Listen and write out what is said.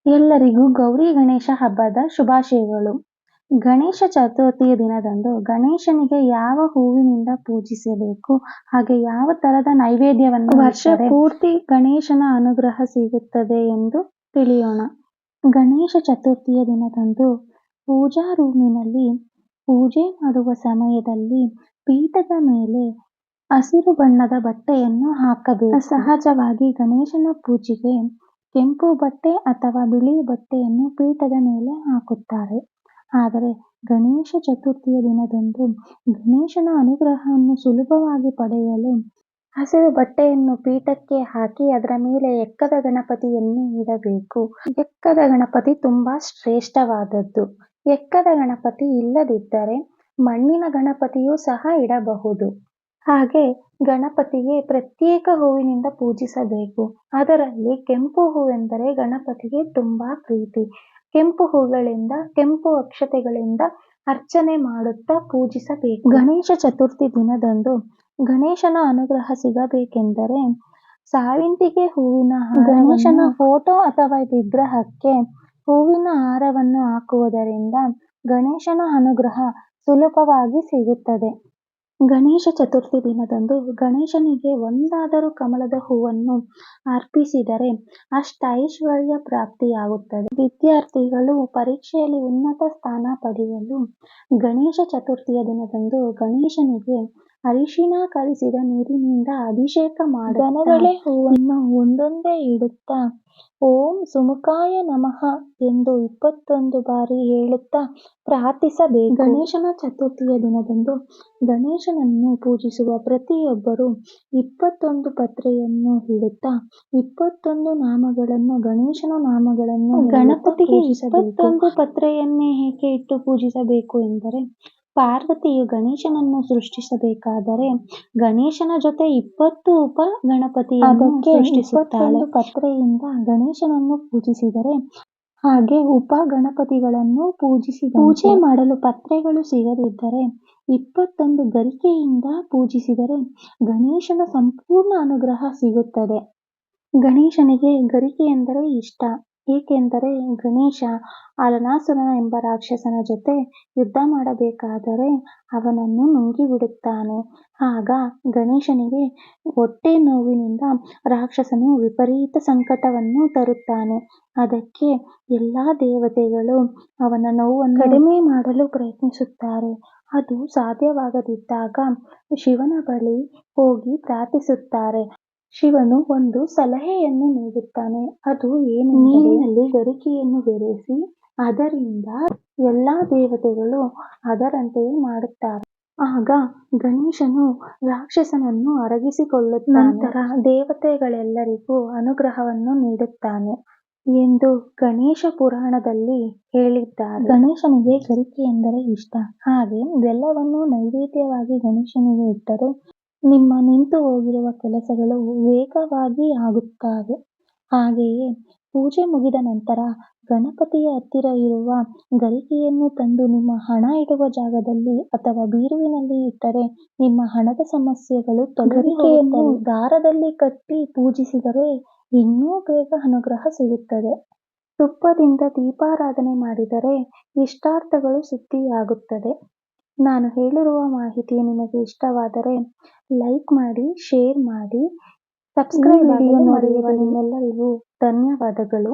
ಎಲ್ಲರಿಗೂ ಗೌರಿ ಗಣೇಶ ಹಬ್ಬದ ಶುಭಾಶಯಗಳು. ಗಣೇಶ ಚತುರ್ಥಿಯ ದಿನದಂದು ಗಣೇಶನಿಗೆ ಯಾವ ಹೂವಿನಿಂದ ಪೂಜಿಸಬೇಕು, ಹಾಗೆ ಯಾವ ತರದ ನೈವೇದ್ಯವನ್ನು ವರ್ಷ ಪೂರ್ತಿ ಗಣೇಶನ ಅನುಗ್ರಹ ಸಿಗುತ್ತದೆ ಎಂದು ತಿಳಿಯೋಣ. ಗಣೇಶ ಚತುರ್ಥಿಯ ದಿನದಂದು ಪೂಜಾ ರೂಮಿನಲ್ಲಿ ಪೂಜೆ ಮಾಡುವ ಸಮಯದಲ್ಲಿ ಪೀಠದ ಮೇಲೆ ಹಸಿರು ಬಣ್ಣದ ಬಟ್ಟೆಯನ್ನು ಹಾಕಬೇಕು. ಸಹಜವಾಗಿ ಗಣೇಶನ ಪೂಜೆಗೆ ಕೆಂಪು ಬಟ್ಟೆ ಅಥವಾ ಬಿಳಿ ಬಟ್ಟೆಯನ್ನು ಪೀಠದ ಮೇಲೆ ಹಾಕುತ್ತಾರೆ. ಆದರೆ ಗಣೇಶ ಚತುರ್ಥಿಯ ದಿನದಂದು ಗಣೇಶನ ಅನುಗ್ರಹವನ್ನು ಸುಲಭವಾಗಿ ಪಡೆಯಲು ಹಸಿರು ಬಟ್ಟೆಯನ್ನು ಪೀಠಕ್ಕೆ ಹಾಕಿ ಅದರ ಮೇಲೆ ಎಕ್ಕದ ಗಣಪತಿಯನ್ನು ಇಡಬೇಕು. ಎಕ್ಕದ ಗಣಪತಿ ತುಂಬಾ ಶ್ರೇಷ್ಠವಾದದ್ದು. ಎಕ್ಕದ ಗಣಪತಿ ಇಲ್ಲದಿದ್ದರೆ ಮಣ್ಣಿನ ಗಣಪತಿಯೂ ಸಹ ಇಡಬಹುದು. ಹಾಗೆ ಗಣಪತಿಗೆ ಪ್ರತ್ಯೇಕ ಹೂವಿನಿಂದ ಪೂಜಿಸಬೇಕು. ಅದರಲ್ಲಿ ಕೆಂಪು ಹೂವೆಂದರೆ ಗಣಪತಿಗೆ ತುಂಬಾ ಪ್ರೀತಿ. ಕೆಂಪು ಹೂಗಳಿಂದ, ಕೆಂಪು ಅಕ್ಷತೆಗಳಿಂದ ಅರ್ಚನೆ ಮಾಡುತ್ತಾ ಪೂಜಿಸಬೇಕು. ಗಣೇಶ ಚತುರ್ಥಿ ದಿನದಂದು ಗಣೇಶನ ಅನುಗ್ರಹ ಸಿಗಬೇಕೆಂದರೆ ಸಾವಿಂತಿಗೆ ಹೂವಿನ ಗಣೇಶನ ಫೋಟೋ ಅಥವಾ ವಿಗ್ರಹಕ್ಕೆ ಹೂವಿನ ಹಾರವನ್ನು ಹಾಕುವುದರಿಂದ ಗಣೇಶನ ಅನುಗ್ರಹ ಸುಲಭವಾಗಿ ಸಿಗುತ್ತದೆ. ಗಣೇಶ ಚತುರ್ಥಿ ದಿನದಂದು ಗಣೇಶನಿಗೆ ಒಂದಾದರೂ ಕಮಲದ ಹೂವನ್ನು ಅರ್ಪಿಸಿದರೆ ಅಷ್ಟೈಶ್ವರ್ಯ ಪ್ರಾಪ್ತಿಯಾಗುತ್ತದೆ. ವಿದ್ಯಾರ್ಥಿಗಳು ಪರೀಕ್ಷೆಯಲ್ಲಿ ಉನ್ನತ ಸ್ಥಾನ ಪಡೆಯಲು ಗಣೇಶ ಚತುರ್ಥಿಯ ದಿನದಂದು ಗಣೇಶನಿಗೆ ಅರಿಶಿನ ಕಲಿಸಿದ ನೀರಿನಿಂದ ಅಭಿಷೇಕ ಮಾಡಿ ದನಗಳೆ ಹೂವನ್ನು ಒಂದೊಂದೇ ಇಡುತ್ತಾ ಓಂ ಸುಮುಖಾಯ ನಮಃ ಎಂದು 21 ಬಾರಿ ಹೇಳುತ್ತಾ ಪ್ರಾರ್ಥಿಸಬೇಕು. ಗಣೇಶನ ಚತುರ್ಥಿಯ ದಿನದಂದು ಗಣೇಶನನ್ನು ಪೂಜಿಸುವ ಪ್ರತಿಯೊಬ್ಬರು 21 ಪತ್ರೆಯನ್ನು ಇಡುತ್ತಾ 21 ನಾಮಗಳನ್ನು ಗಣೇಶನ ನಾಮಗಳನ್ನು ಗಣಪತಿಗೆ 21 ಪತ್ರೆಯನ್ನೇ ಏಕೆ ಇಟ್ಟು ಪೂಜಿಸಬೇಕು ಎಂದರೆ ಪಾರ್ವತಿಯು ಗಣೇಶನನ್ನು ಸೃಷ್ಟಿಸಬೇಕಾದರೆ ಗಣೇಶನ ಜೊತೆ 20 ಉಪ ಗಣಪತಿಯನ್ನು ಸೃಷ್ಟಿಸುತ್ತಾಳೆ. 21 ಪತ್ರೆಯಿಂದ ಗಣೇಶನನ್ನು ಪೂಜಿಸಿದರೆ ಹಾಗೆ ಉಪ ಗಣಪತಿಗಳನ್ನು ಪೂಜೆ ಮಾಡಲು ಪತ್ರೆಗಳು ಸಿಗದಿದ್ದರೆ 21 ಗರಿಕೆಯಿಂದ ಪೂಜಿಸಿದರೆ ಗಣೇಶನ ಸಂಪೂರ್ಣ ಅನುಗ್ರಹ ಸಿಗುತ್ತದೆ. ಗಣೇಶನಿಗೆ ಗರಿಕೆ ಎಂದರೆ ಇಷ್ಟ. ಏಕೆಂದರೆ ಗಣೇಶ ಅಲನಾಸುರ ಎಂಬ ರಾಕ್ಷಸನ ಜೊತೆ ಯುದ್ಧ ಮಾಡಬೇಕಾದರೆ ಅವನನ್ನು ನುಂಗಿಬಿಡುತ್ತಾನೆ. ಆಗ ಗಣೇಶನಿಗೆ ಹೊಟ್ಟೆ ನೋವಿನಿಂದ ರಾಕ್ಷಸನು ವಿಪರೀತ ಸಂಕಟವನ್ನು ತರುತ್ತಾನೆ. ಅದಕ್ಕೆ ಎಲ್ಲಾ ದೇವತೆಗಳು ಅವನ ನೋವನ್ನು ಕಡಿಮೆ ಮಾಡಲು ಪ್ರಯತ್ನಿಸುತ್ತಾರೆ. ಅದು ಸಾಧ್ಯವಾಗದಿದ್ದಾಗ ಶಿವನ ಬಳಿ ಹೋಗಿ ಪ್ರಾರ್ಥಿಸುತ್ತಾರೆ. ಶಿವನು ಒಂದು ಸಲಹೆಯನ್ನು ನೀಡುತ್ತಾನೆ. ಅದು ಏನೆಂದರೆ ನೀರಿನಲ್ಲಿ ಗರಿಕೆಯನ್ನು ಬೆರೆಸಿ ಅದರಿಂದ ಎಲ್ಲಾ ದೇವತೆಗಳು ಅದರಂತೆಯೇ ಮಾಡುತ್ತಾರೆ. ಆಗ ಗಣೇಶನು ರಾಕ್ಷಸನನ್ನು ಅರಗಿಸಿಕೊಳ್ಳುತ್ತಾನೆ. ನಂತರ ದೇವತೆಗಳೆಲ್ಲರಿಗೂ ಅನುಗ್ರಹವನ್ನು ನೀಡುತ್ತಾನೆ ಎಂದು ಗಣೇಶ ಪುರಾಣದಲ್ಲಿ ಹೇಳಿದ್ದಾರೆ. ಗಣೇಶನಿಗೆ ಗರಿಕೆ ಎಂದರೆ ಇಷ್ಟ. ಹಾಗೆ ಬೆಲ್ಲವನ್ನು ನೈವೇದ್ಯವಾಗಿ ಗಣೇಶನಿಗೆ ಇಟ್ಟರೆ ನಿಮ್ಮ ನಿಂತು ಹೋಗಿರುವ ಕೆಲಸಗಳು ವೇಗವಾಗಿ ಆಗುತ್ತವೆ. ಹಾಗೆಯೇ ಪೂಜೆ ಮುಗಿದ ನಂತರ ಗಣಪತಿಯ ಹತ್ತಿರ ಇರುವ ಗರಿಕೆಯನ್ನು ತಂದು ನಿಮ್ಮ ಹಣ ಇಡುವ ಜಾಗದಲ್ಲಿ ಅಥವಾ ಬೀರುವಿನಲ್ಲಿ ಇಟ್ಟರೆ ನಿಮ್ಮ ಹಣದ ಸಮಸ್ಯೆಗಳು ಗರಿಕೆಯನ್ನು ದಾರದಲ್ಲಿ ಕಟ್ಟಿ ಪೂಜಿಸಿದರೆ ಇನ್ನೂ ಬೇಗ ಅನುಗ್ರಹ ಸಿಗುತ್ತದೆ. ತುಪ್ಪದಿಂದ ದೀಪಾರಾಧನೆ ಮಾಡಿದರೆ ಇಷ್ಟಾರ್ಥಗಳು ಸಿದ್ಧಿಯಾಗುತ್ತದೆ. ನಾನು ಹೇಳಿರುವ ಮಾಹಿತಿ ನಿಮಗೆ ಇಷ್ಟವಾದರೆ ಲೈಕ್ ಮಾಡಿ, ಶೇರ್ ಮಾಡಿ, ಸಬ್ಸ್ಕ್ರೈಬ್ ಆಗಲು ಮರೆಯುವ ನಿಮ್ಮೆಲ್ಲರಿಗೂ ಧನ್ಯವಾದಗಳು.